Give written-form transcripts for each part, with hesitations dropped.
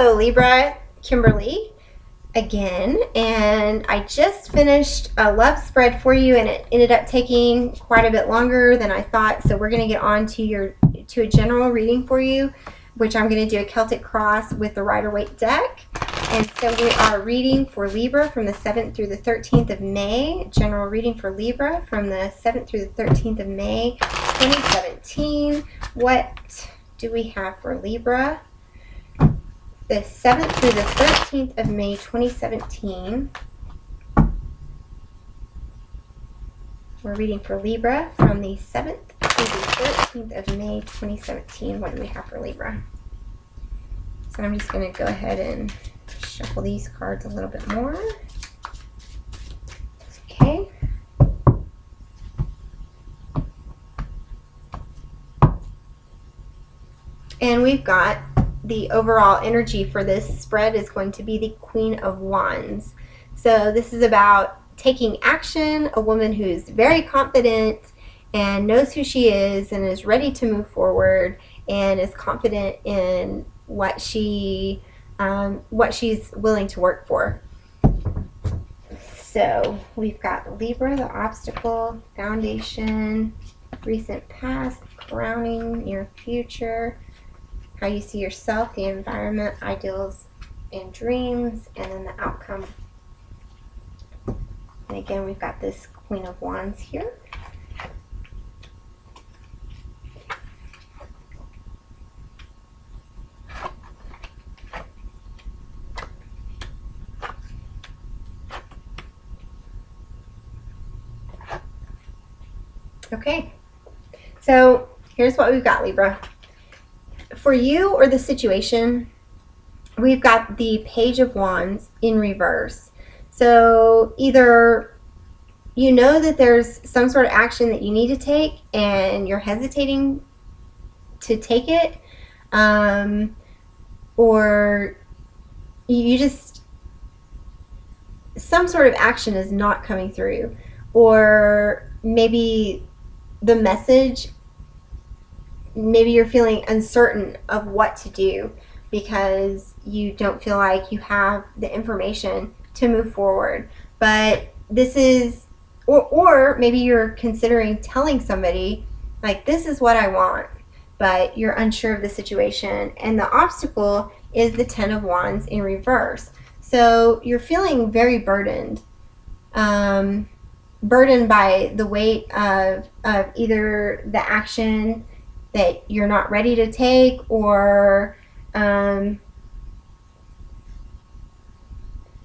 Hello Libra, Kimberly again, and I just finished a love spread for you, and it ended up taking quite a bit longer than I thought, so we're going to get on to a general reading for you, which I'm going to do a Celtic cross with the Rider-Waite deck. And so we are reading for Libra from the 7th through the 13th of May. General reading for Libra from the 7th through the 13th of May 2017. What do we have for Libra? The 7th through the 13th of May 2017. We're reading for Libra from the 7th through the 13th of May 2017. What do we have for Libra? So I'm just going to go ahead and shuffle these cards a little bit more. Okay. And we've got the overall energy for this spread is going to be the Queen of Wands. So this is about taking action, a woman who's very confident and knows who she is and is ready to move forward and is confident in what she's willing to work for. So we've got Libra, the obstacle, foundation, recent past, crowning, near future, how you see yourself, the environment, ideals and dreams, and then the outcome. And again, we've got this Queen of Wands here. Okay, so here's what we've got, Libra. For you or the situation, we've got the Page of Wands in reverse. So either you know that there's some sort of action that you need to take and you're hesitating to take it, or you just, some sort of action is not coming through, or maybe the message, maybe you're feeling uncertain of what to do because you don't feel like you have the information to move forward. But this is, or maybe you're considering telling somebody, like, this is what I want, but you're unsure of the situation. And the obstacle is the Ten of Wands in reverse. So you're feeling very burdened. Burdened by the weight of either the action that you're not ready to take, or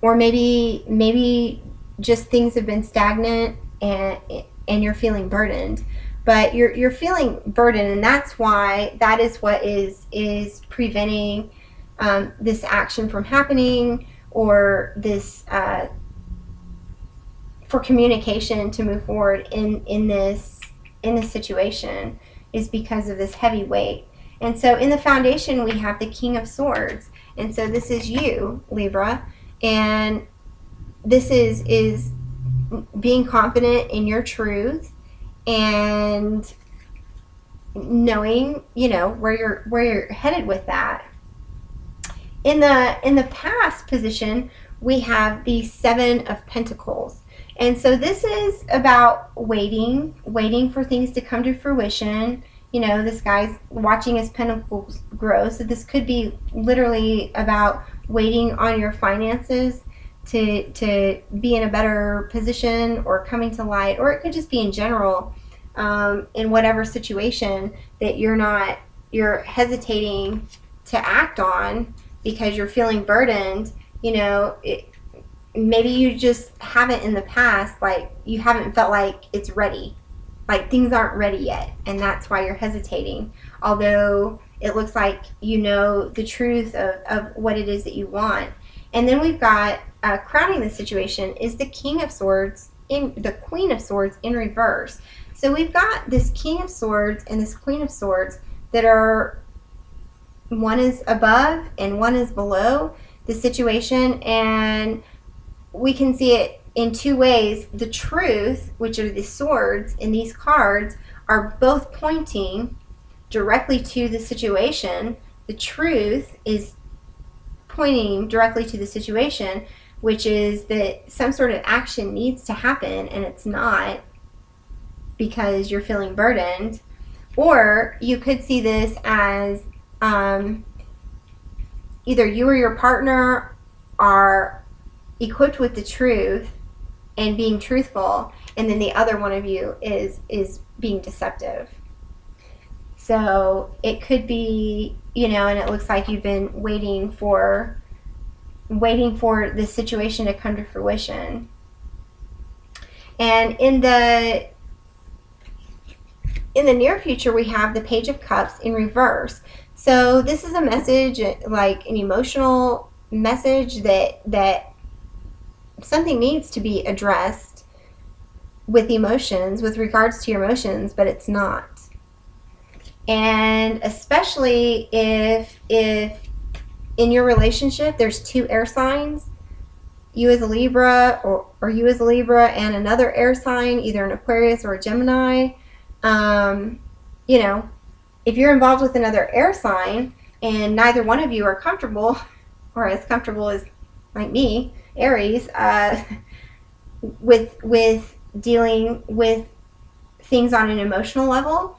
maybe just things have been stagnant and you're feeling burdened. But you're feeling burdened, and that's why that is what is preventing this action from happening, or this for communication to move forward in this situation, is because of this heavy weight. And so in the foundation, we have the King of Swords. And so this is you, Libra. And this is being confident in your truth and knowing, you know, where you're headed with that. In the past position, we have the Seven of Pentacles. And so this is about waiting for things to come to fruition. You know, this guy's watching his pentacles grow. So this could be literally about waiting on your finances to be in a better position or coming to light. Or it could just be in general, in whatever situation that you're hesitating to act on because you're feeling burdened. You know, maybe you just haven't in the past, like you haven't felt like it's ready, like things aren't ready yet, and that's why you're hesitating, although it looks like you know the truth of what it is that you want. And then we've got crowning the situation is the King of Swords in the Queen of Swords in reverse. So we've got this King of Swords and this Queen of Swords that are, one is above and one is below the situation, and we can see it in two ways. The truth, which are the swords in these cards, are both pointing directly to the situation. The truth is pointing directly to the situation, which is that some sort of action needs to happen and it's not because you're feeling burdened. Or you could see this as either you or your partner are equipped with the truth and being truthful, and then the other one of you is being deceptive. So it could be, and it looks like you've been waiting for this situation to come to fruition. And in the near future, we have the Page of Cups in reverse. So this is a message, like an emotional message that something needs to be addressed with emotions, with regards to your emotions, but it's not. And especially if in your relationship there's two air signs, you as a Libra or you as a Libra and another air sign, either an Aquarius or a Gemini, if you're involved with another air sign and neither one of you are comfortable, or as comfortable as like me, Aries, with dealing with things on an emotional level,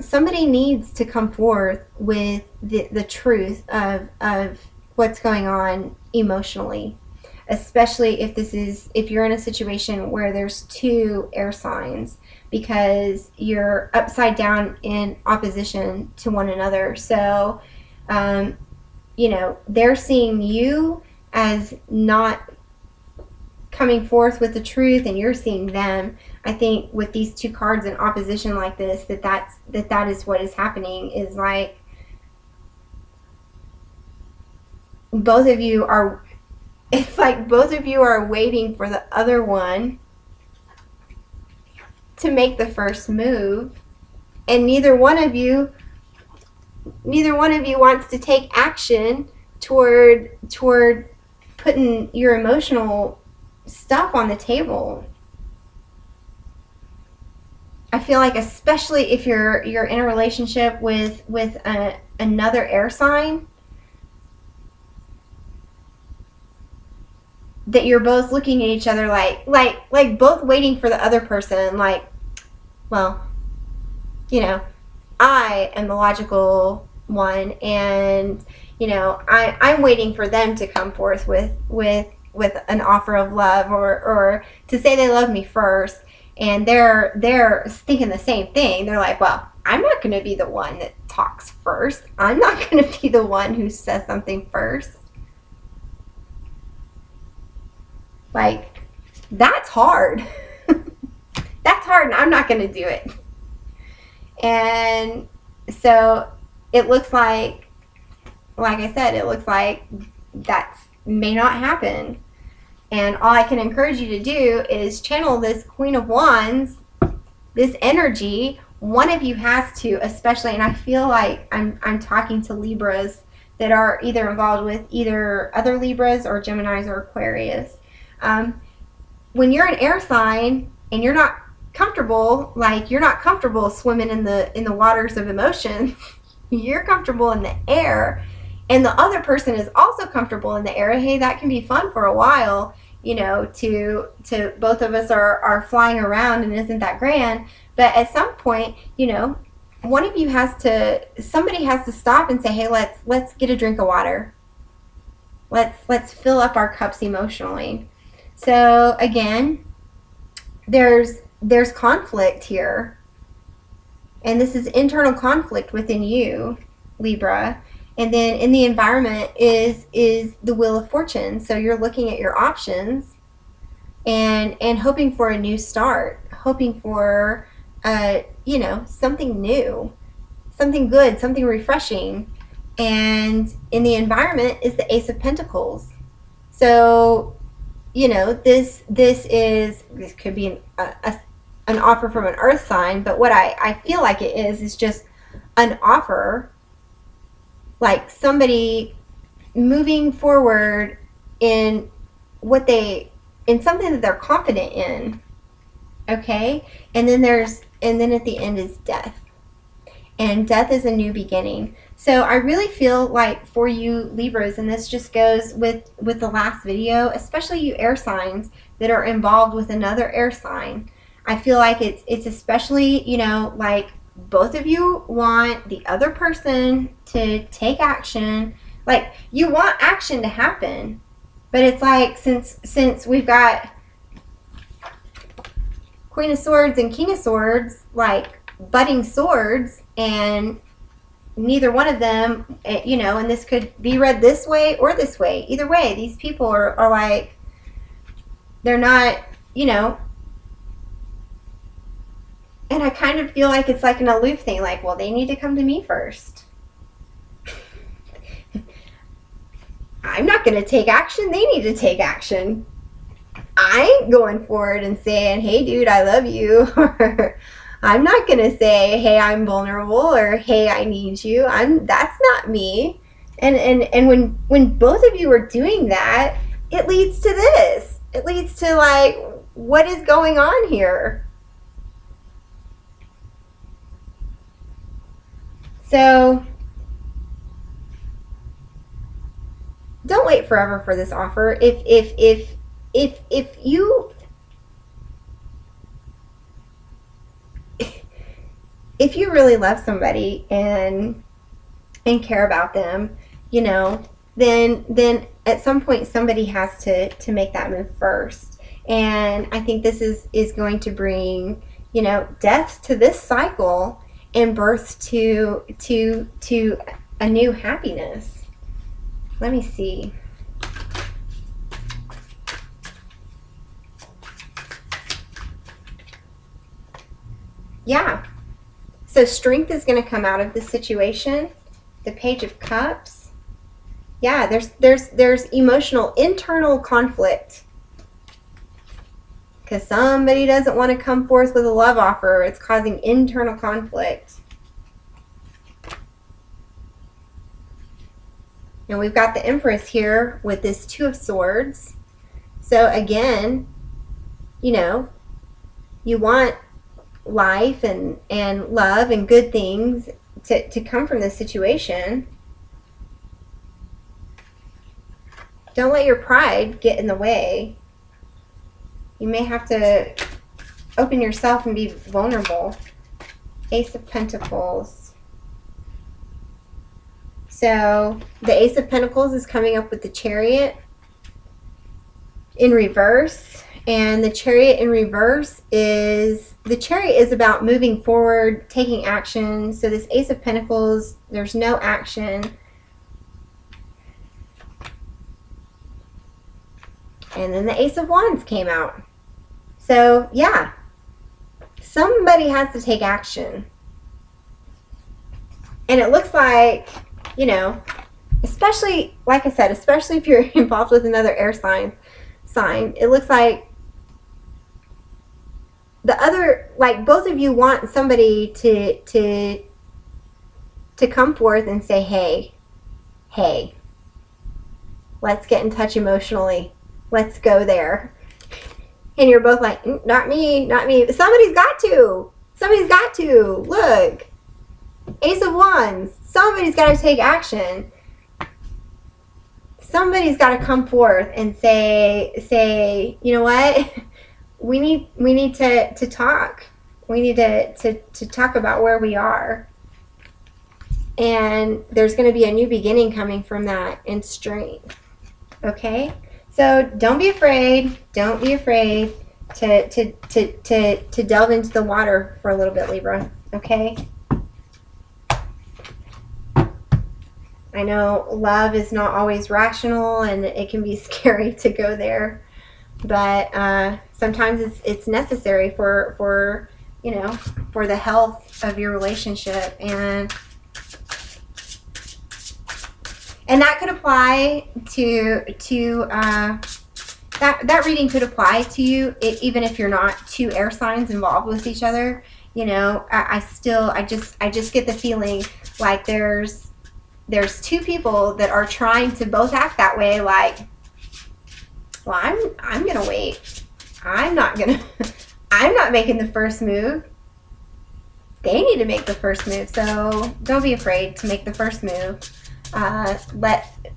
somebody needs to come forth with the truth of what's going on emotionally, especially if you're in a situation where there's two air signs, because you're upside down in opposition to one another. So, they're seeing you as not coming forth with the truth, and you're seeing them. I think with these two cards in opposition like this, that is what is happening, is like both of you are waiting for the other one to make the first move, and neither one of you wants to take action toward putting your emotional stuff on the table. I feel like, especially if you're in a relationship with another air sign, that you're both looking at each other like both waiting for the other person, like, well, I am the logical one, and I'm waiting for them to come forth with an offer of love, or to say they love me first, and they're thinking the same thing. They're like, well, I'm not going to be the one that talks first. I'm not going to be the one who says something first. Like, that's hard. That's hard, and I'm not going to do it. And so it looks like I said, it looks like that may not happen. And all I can encourage you to do is channel this Queen of Wands, this energy. One of you has to, especially, and I feel like I'm talking to Libras that are either involved with either other Libras or Geminis or Aquarius. When you're an air sign and you're not comfortable, like you're not comfortable swimming in the waters of emotion, you're comfortable in the air, and the other person is also comfortable in the air. Hey, that can be fun for a while, to both of us are flying around, and isn't that grand? But at some point, one of you somebody has to stop and say, hey, let's get a drink of water. Let's fill up our cups emotionally. So again, there's conflict here, and this is internal conflict within you, Libra. And then in the environment is the Wheel of Fortune. So you're looking at your options and hoping for a new start, hoping for something new, something good, something refreshing. And in the environment is the Ace of Pentacles. So this could be an offer from an earth sign, but what I feel like it is just an offer, like somebody moving forward in something that they're confident in. Okay? And then at the end is death. And death is a new beginning. So I really feel like for you Libras, and this just goes with the last video, especially you air signs that are involved with another air sign, I feel like it's especially, you know, like both of you want the other person to take action. Like you want action to happen, but it's like since we've got Queen of Swords and King of Swords, like budding swords, and neither one of them, you know, and this could be read this way or this way. Either way, these people are like, they're not, you know, and I kind of feel like it's like an aloof thing, like, well, they need to come to me first. I'm not going to take action. They need to take action. I ain't going forward and saying, hey, dude, I love you. Or I'm not going to say, hey, I'm vulnerable, or hey, I need you. That's not me. And when both of you are doing that, it leads to this. It leads to like, what is going on here? So don't wait forever for this offer. If you really love somebody and care about them, you know, then at some point somebody has to make that move first. And I think this is going to bring, you know, death to this cycle and birth to a new happiness. Let me see. Yeah. So strength is going to come out of this situation. The Page of Cups. Yeah, there's emotional internal conflict because somebody doesn't want to come forth with a love offer. It's causing internal conflict. And we've got the Empress here with this Two of Swords. So again, you know, you want life and love and good things to come from this situation. Don't let your pride get in the way. You may have to open yourself and be vulnerable. Ace of Pentacles. So the Ace of Pentacles is coming up with the Chariot in reverse. And the Chariot in reverse is, the Chariot is about moving forward, taking action. So this Ace of Pentacles, there's no action. And then the Ace of Wands came out. So yeah, somebody has to take action. And it looks like, you know, especially, like I said, especially if you're involved with another air sign, it looks like the other, like both of you want somebody to come forth and say, hey, let's get in touch emotionally. Let's go there. And you're both like, not me, not me. Somebody's got to. Somebody's got to. Look. Ace of Wands. Somebody's got to take action. Somebody's got to come forth and say, you know what? We need to talk. We need to talk about where we are. And there's going to be a new beginning coming from that in strength. Okay? So don't be afraid. Don't be afraid to delve into the water for a little bit, Libra. Okay? I know love is not always rational and it can be scary to go there, but sometimes it's necessary for you know, for the health of your relationship. And that could apply to that reading could apply to you even if you're not two air signs involved with each other. You know, I just get the feeling like there's two people that are trying to both act that way, like, well, I'm gonna wait. I'm not making the first move. they need to make the first move. So don't be afraid to make the first move.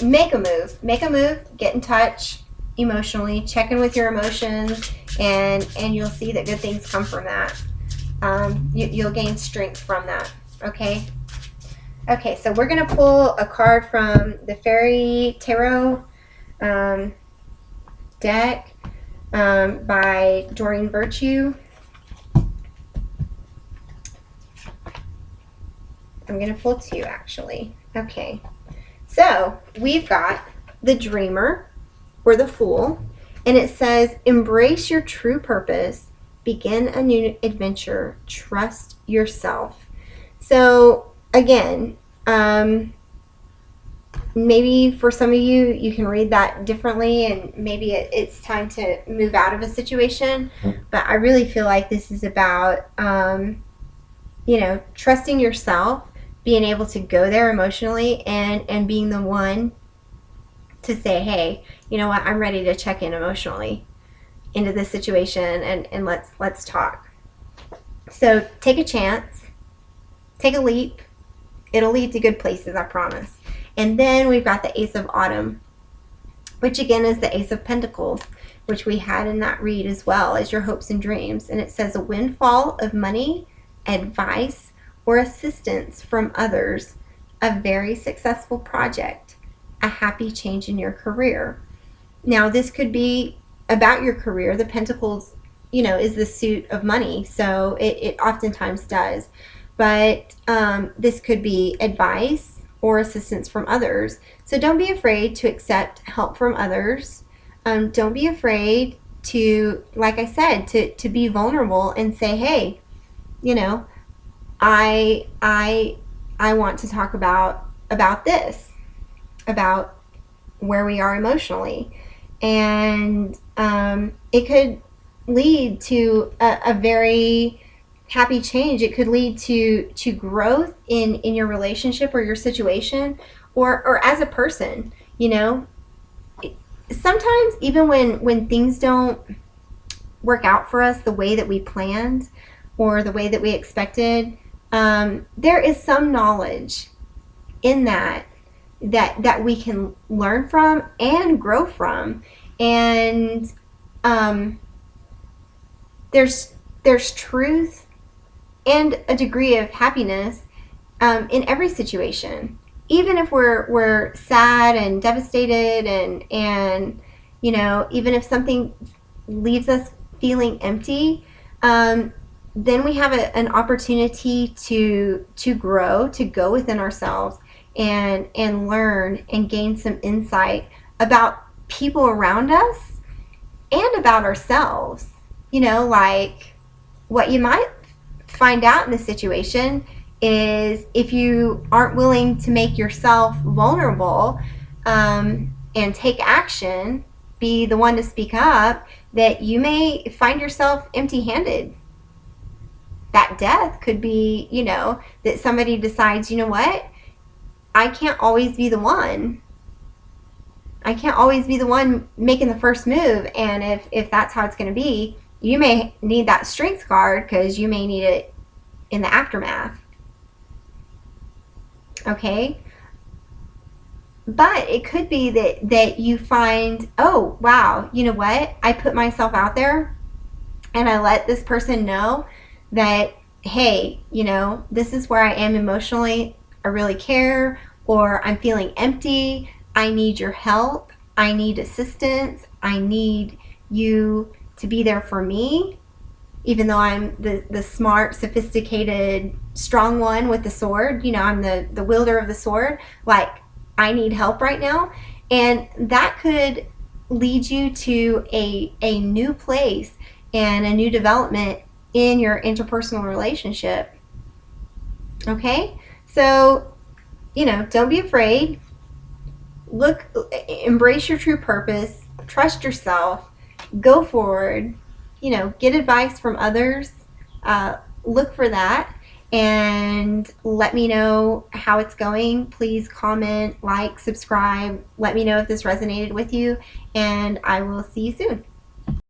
Make a move, get in touch emotionally, check in with your emotions, and you'll see that good things come from that. You'll gain strength from that. Okay. Okay, so we're going to pull a card from the Fairy Tarot deck by Doreen Virtue. I'm going to pull two, actually. Okay, so we've got the Dreamer, or the Fool, and it says, embrace your true purpose, begin a new adventure, trust yourself. So again, maybe for some of you, you can read that differently, and maybe it's time to move out of a situation. But I really feel like this is about, trusting yourself, being able to go there emotionally, and being the one to say, hey, you know what, I'm ready to check in emotionally into this situation, and let's talk. So take a chance, take a leap. It'll lead to good places, I promise. And then we've got the Ace of Autumn, which again is the Ace of Pentacles, which we had in that read as well as your hopes and dreams. And it says, a windfall of money, advice, or assistance from others, a very successful project, a happy change in your career. Now, this could be about your career. The Pentacles, is the suit of money, so it oftentimes does. But this could be advice or assistance from others. So don't be afraid to accept help from others. Don't be afraid to, like I said, to be vulnerable and say, hey, I want to talk about this, about where we are emotionally. And it could lead to a very happy change. It could lead to growth in your relationship or your situation, or as a person. Sometimes even when things don't work out for us the way that we planned or the way that we expected, there is some knowledge in that we can learn from and grow from. And there's truth and a degree of happiness in every situation. Even if we're sad and devastated, and even if something leaves us feeling empty, then we have an opportunity to grow, to go within ourselves and learn and gain some insight about people around us and about ourselves. Like what you might find out in this situation is, if you aren't willing to make yourself vulnerable and take action, be the one to speak up, that you may find yourself empty-handed. That death could be, that somebody decides, you know what, I can't always be the one. I can't always be the one making the first move. And if that's how it's going to be, you may need that strength card, because you may need it in the aftermath. Okay? But it could be that you find, oh, wow, you know what? I put myself out there and I let this person know that, hey, this is where I am emotionally. I really care, or I'm feeling empty. I need your help. I need assistance. I need you to be there for me, even though I'm the smart, sophisticated, strong one with the sword. I'm the wielder of the sword. Like, I need help right now. And that could lead you to a new place and a new development in your interpersonal relationship. Okay? So, don't be afraid. Embrace your true purpose. Trust yourself. Go forward. Get advice from others. Look for that. And let me know how it's going. Please comment, like, subscribe. Let me know if this resonated with you. And I will see you soon.